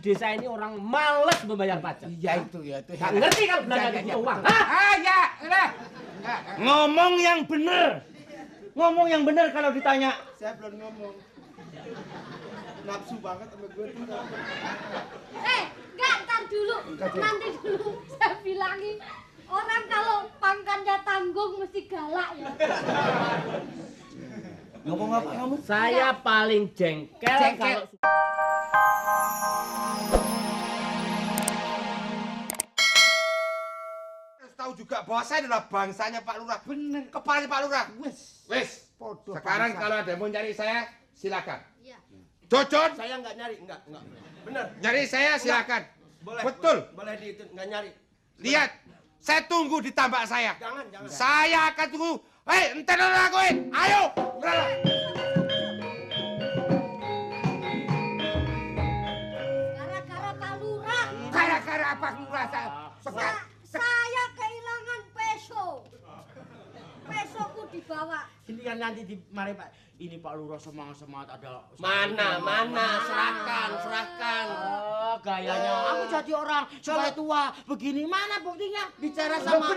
di desa ini orang males membayar pajak. Iya itu ya. Itu Gak ngerti kalau belanja butuh uang. Ya, udah. Ngomong yang bener. Ngomong yang bener kalau ditanya. Saya belum ngomong. Nafsu banget sama gue tuh. Enggak, ntar dulu. Nanti dulu saya bilangin. Orang kalau pangkatnya tanggung mesti galak ya. Ngomong apa kamu? Saya paling jengkel kalau Tahu juga bahwa saya adalah bangsanya Pak Lurah. Bener. Kepalanya Pak Lurah. Wes. Sekarang kalau ada yang mau nyari saya, silakan. Iya. Cocon, Saya nggak nyari, enggak. Bener. nyari saya silakan. Boleh. Betul. Boleh nggak nyari. Lihat, saya tunggu di tambak saya. Jangan. Saya akan tunggu. Hei, ente lakuin. Ayo. Udah. Gara-gara Pak Lurah. Gara-gara apa lurah Saya kehilangan peso. Pesoku dibawa. Ini kan nanti di mari Pak. Ini Pak Lurah semangat ada. Mana? Serahkan. Oh, gayanya. Aku jadi orang sudah tua begini. Mana buktinya? Bicara sama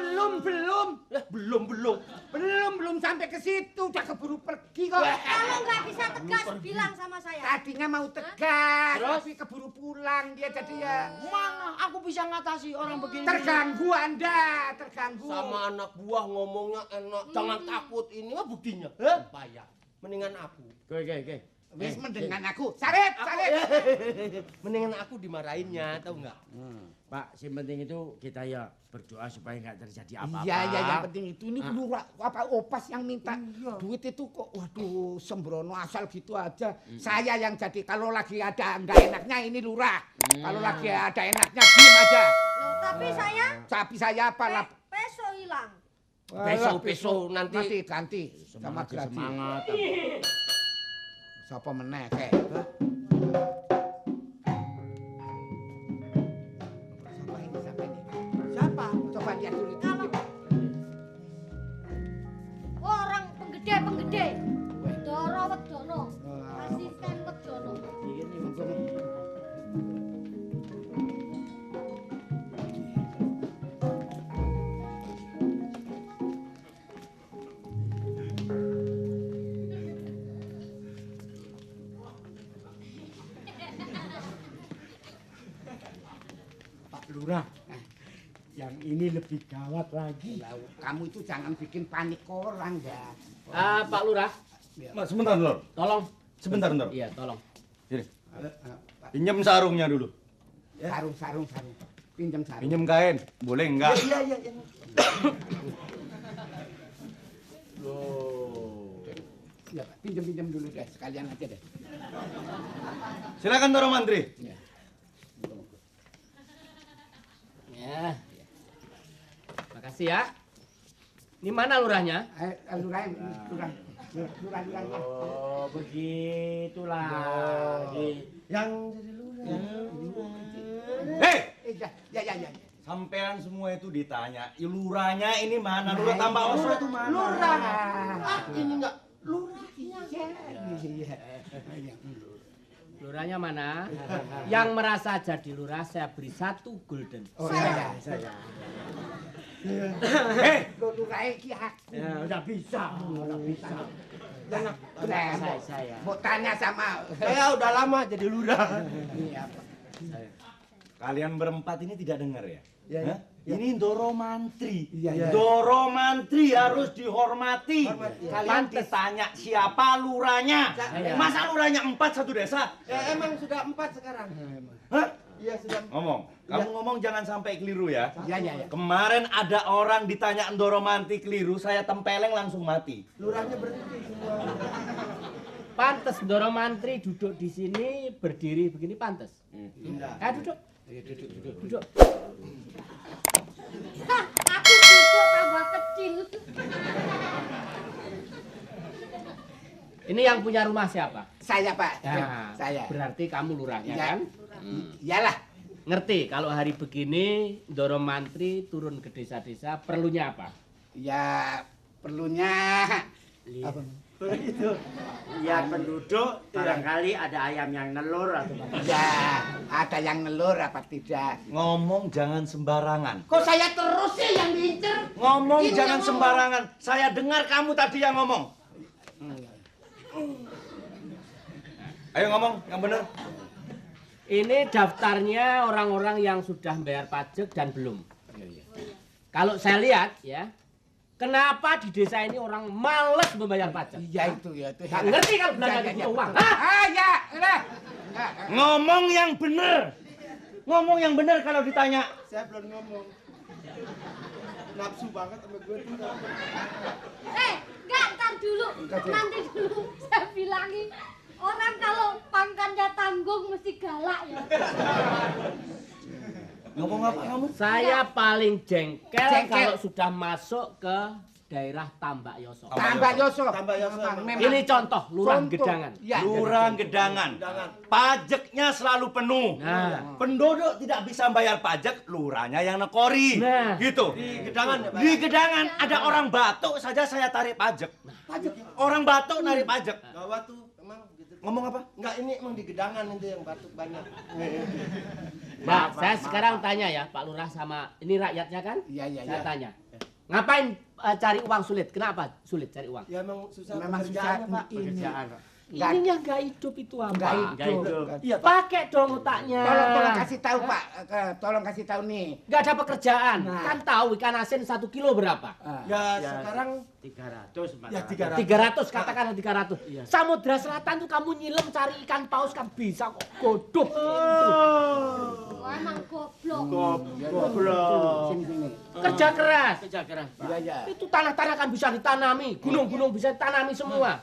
belum sampai ke situ udah keburu pergi kok. Kalau nggak bisa tegas bilang sama saya. Tadinya mau tegas, Terus? tapi keburu pulang dia jadi ya. mana? Aku bisa ngatasi orang begini. Terganggu Anda, terganggu. Sama anak buah ngomongnya enak. Jangan takut. Ini mah buktinya. Payah. Mendingan aku. Oke. Wis mendengan aku. Sarip. Mendingan aku dimarahinnya, tahu nggak? Pak, yang penting itu kita ya berdoa supaya nggak terjadi apa-apa. Iya, yang penting itu ini lurah apa opas yang minta duit itu kok waduh sembrono asal gitu aja. Saya yang jadi kalau lagi ada nggak enaknya ini lurah. Kalau lagi ada enaknya diem aja. Loh, tapi saya apa lah? peso hilang. Peso nanti ganti sama gratis. Semangat. Siapa meneh kek? Siapa ini? Siapa? Coba lihat dulu. Kalau orang penggede. Doro Wedono. Asisten Wedono. Pak Lurah, yang ini lebih gawat lagi. Kamu itu jangan bikin panik orang ya. Pak Lurah, Mas, sebentar, Lor. tolong. Sebentar. Iya, tolong. Sini. Pinjam sarungnya dulu. Sarung. Pinjam sarung. Pinjam kain. Boleh enggak? Iya. Ya, Pak. Pinjam dulu deh, sekalian aja deh. Silakan Doro Mantri. Ya. Makasih ya. Ini mana lurahnya? Lurah. Oh, begitulah. Yang jadi lurah. Hei! Ya. Sampean semua itu ditanya, lurahnya ini mana? Lurah Tambak Osro itu mana? Lurah. Ini enggak. Iya. Lurahnya mana? Yang merasa jadi lurah saya beri 1 gulden. Oh, saya. Lurah iki aku. Ya, udah bisa. Saya. Mau tanya sama Saya udah lama jadi lurah. Iya, Pak. Kalian berempat ini tidak dengar ya? Iya. Hah? Ini Doro Mantri. Iya. Doro Mantri harus dihormati. Kalian Pantes. ditanya siapa lurahnya? Saya. Masa lurahnya 4 satu desa? Emang sudah 4 sekarang. Hah? Iya sudah. Ngomong. Kamu ngomong jangan sampai keliru ya. Iya. Kemarin ada orang ditanya Doro Mantri keliru, saya tempeleng langsung mati. Lurahnya berhenti semua. Pantes Doro Mantri duduk di sini berdiri begini pantes. Duduk. Duduk. Aku duduk tambah kecil. Ini yang punya rumah siapa? Saya, Pak. Nah, Saya. berarti kamu lurahnya Iya. kan? Iyalah. Ngerti kalau hari begini Doro Mantri turun ke desa-desa perlunya apa? Ya perlunya Apa? Itu. Lihat penduduk, barangkali ada ayam yang nelur atau apa. Ya, ada yang nelur apa tidak? Ngomong jangan sembarangan. Kok saya terus sih yang diincer? Ngomong Ini jangan yang sembarangan. Saya dengar kamu tadi yang ngomong. Ayo ngomong yang benar. Ini daftarnya orang-orang yang sudah bayar pajak dan belum. Kalau saya lihat ya, kenapa di desa ini orang malas membayar pajak? Iya itu ya. Itu Nggak ngerti kalau belanja Ya, punya ya, uang. betul. Hah? Ya, udah. Ngomong yang benar. Ngomong yang benar kalau ditanya. Saya belum ngomong. Nafsu banget sama gue tuh. Enggak, ntar dulu. Nanti dulu saya bilangin. Orang kalau pangkannya tanggung mesti galak ya. Ngomong apa kamu? Saya paling jengkel Jengkel. kalau sudah masuk ke daerah Tambak Yoso. Tambah Yoso. Tambah Yoso. Memang. Ini contoh Lurah Contoh. Gedangan. Ya. Lurah Gedangan. Pajaknya selalu penuh. Nah, Penduduk tidak bisa bayar pajak, lurahnya yang nekori. Nah. Gitu. Di Gedangan ya, Pak? Di Gedangan ada orang batuk saja saya tarik pajak. Orang batuk narik pajak. Gawat tuh, emang gitu. Ngomong apa? Enggak, ini emang di Gedangan itu yang batuk banyak. Nah, saya sekarang tanya ya, Pak Lurah sama ini rakyatnya kan? Iya, iya, Saya iya. tanya. Ngapain cari uang sulit? Kenapa sulit cari uang? Ya emang susah Memang pekerjaannya, susah Pak. ini. Pekerjaan. Nggak- Ini yang nggak hidup itu apa? Nggak Nggak hidup. hidup. Iya, Pakai dong otaknya. Tolong kasih tahu Pak, tolong kasih tahu nih. Nggak ada pekerjaan. Nah. Kan tahu ikan asin 1 kilo berapa? Ya, Ya, sekarang 300, ya 400. 300, katakanlah 300. Iya. Samudra Selatan tuh kamu nyilem cari ikan paus kan bisa kok godok. Wah, emang goblok. Goblok. Sini sini. Kerja keras. Kerja keras, Pak. Iya, iya. Itu tanah-tanah kan bisa ditanami, gunung-gunung bisa ditanami semua.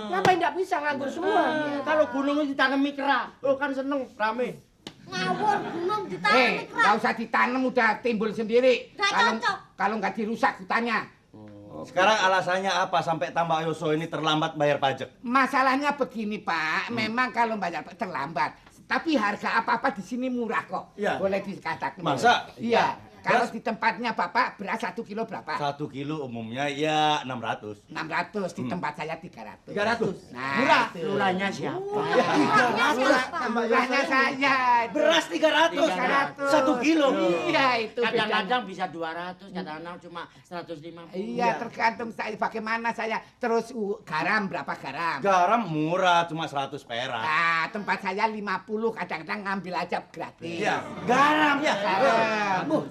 Ngapain nggak bisa nganggur semua? Kalau gunung itu ditanami kera, oh kan seneng, rame. Ngawur gunung ditanam Nggak usah ditanam udah timbul sendiri. Nggak Kalau cocok. kalau nggak dirusak hutannya. Sekarang alasannya apa sampai Tambak Yoso ini terlambat bayar pajak? Masalahnya begini Pak, memang kalau bayar pajak terlambat. Tapi harga apa-apa di sini murah kok. Iya. Boleh dikatakan. Masa? Iya. Kalau Beras? di tempatnya Bapak beras 1 kilo berapa? 1 kilo umumnya ya 600. 600, di tempat saya 300. 300. Nah, Murah. itu. Lurahnya siapa? Orangnya siapa? Murahnya saya. Beras 300. 300. 1 kilo. Iya, itu Kadang-kadang bisa 200, kadang-kadang cuma 150. Iya, tergantung saya bagaimana saya. Terus garam berapa garam? Garam murah cuma 100 perak. Nah, tempat saya 50, kadang-kadang ngambil aja gratis. Iya, garam ya. Garam.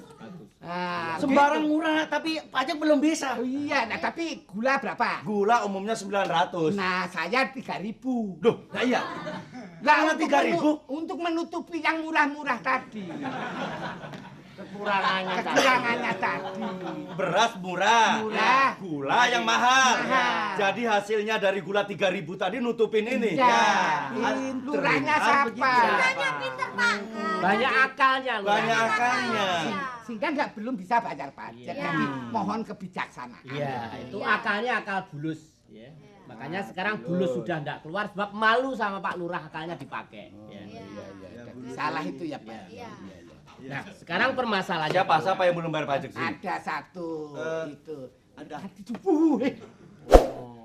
Nah, Sembarang murah tapi pajak belum bisa. Oh iya, nah tapi gula berapa? Gula umumnya 900. Nah, saya 3.000. Duh, nah iya. Lah, Karena 3.000? untuk menutupi yang murah-murah tadi. Kekurangannya tadi. Kekurangannya tadi. Beras murah. Murah. Gula yang mahal. Mahal. Jadi hasilnya dari gula 3.000 tadi nutupin ini. Ya, pinter. lurahnya Ah, siapa? begitu. Orangnya pinter, Pak. Banyak akalnya Lurah. Banyak akalnya. Sehingga nggak belum bisa bayar pajak. Iya. Jadi mohon kebijaksanaan. Iya, itu akalnya akal bulus. Ya. Makanya sekarang bulus sudah nggak keluar sebab malu sama Pak Lurah akalnya dipakai. Ya. Salah itu ya Pak. Iya. Nah, sekarang permasalahannya Siapa yang belum bayar pajak sih? Ada satu itu. ada.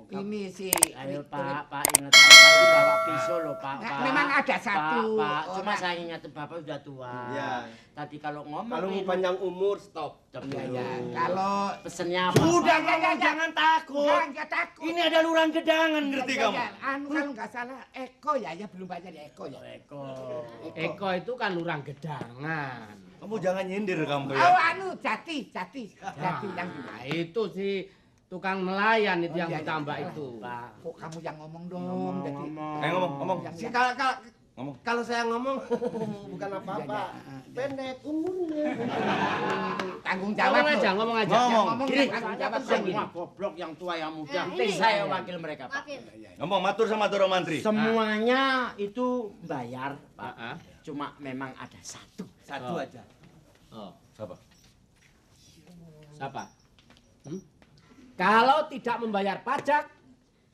Ini sih. Ayo Pak ingat tadi bawa pisau loh Pak. Nah, Pak. memang ada satu Pak, cuma orang. saya ingat Bapak sudah tua. Iya. Tadi kalau ngomong Kalau mau ini- panjang umur stop. Stop Iya, dulu. ya. Kalau Pesennya apa? Sudah Ya, ya, ngomong ya. jangan takut. Enggak takut. Ini ada lurah gedangan ngerti Ya, kamu? ya, anu kalau nggak salah Eko ya belum bayar ya Eko ya. Eko. Eko itu kan lurang gedangan. Kamu jangan nyindir kamu Oh ya. anu Jati yang Nah, itu si tukang nelayan itu Oh, yang iya, ditambah iya. itu. Pak. kok kamu yang ngomong dong. Jadi Ngomong. yang- Ngomong. Kalau saya ngomong bukan apa-apa. Iya, iya. Pendek umurnya. tanggung jawab. Ngomong aja, loh. ngomong aja. Ngomong. Ngomong Gini, yang tanggung jawab semua gini. goblok yang tua yang muda. Nah, Penting ini. saya wakil mereka Pak. Makin. Ngomong matur sama Toro Mantri. Semuanya itu bayar Pak. Ah, ah. Cuma memang ada satu. Satu Oh. aja. Oh, Siapa? siapa? Kalau tidak membayar pajak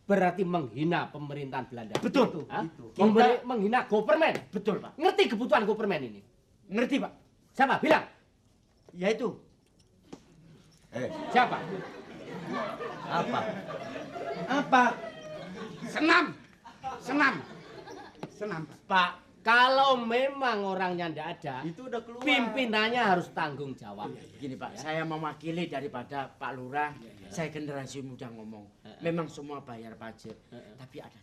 berarti menghina pemerintahan Belanda. Betul. Hah? Itu. Menghina government. Betul Pak. Ngerti kebutuhan government ini? Ngerti Pak? Siapa? Bilang. Yaitu Eh, Siapa? apa? Apa? Senam. Pak, kalau memang orangnya ndak ada, Itu udah keluar. pimpinannya harus tanggung jawab. Begini Pak, saya mewakili daripada Pak Lurah. Saya generasi muda ngomong. Memang semua bayar pajak, tapi ada